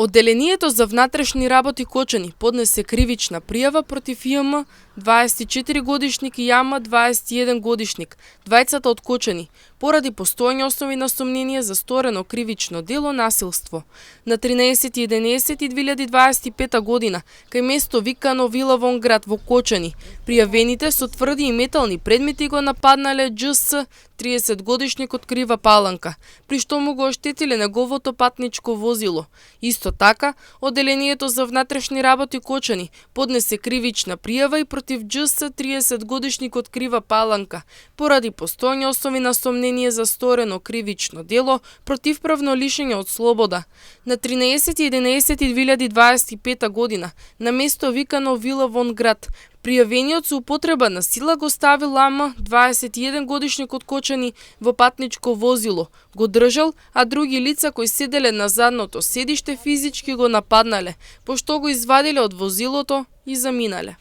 Одделението за внатрешни работи Кочани поднесе кривична пријава против ЈМ, 24-годишник и ЈАМ, 21-годишник, двајцата од Кочани, поради постојање основи на сомнение за сторено кривично дело насилство. На 13.11.2025 година, кај место викано Вила Вон град во Кочани, пријавените со тврди и метални предмети го нападнале ДЖС, 30-годишник од Крива Паланка, при што му го оштетиле неговото патничко возило. Исто така, Одделението за внатрешни работи Кочани поднесе кривична пријава и против ДЖС, 30-годишник од Крива Паланка, поради постојање основи на сомнение за сторено кривично дело противправно лишење од слобода. На 13.11.2025 година, на место викано Вила Вон град, пријавениот со употреба на сила го ставил АМ, 21-годишник од Кочани, во патничко возило, го држал, а други лица кои седеле на задното седиште физички го нападнале, пошто го извадиле од возилото и заминале.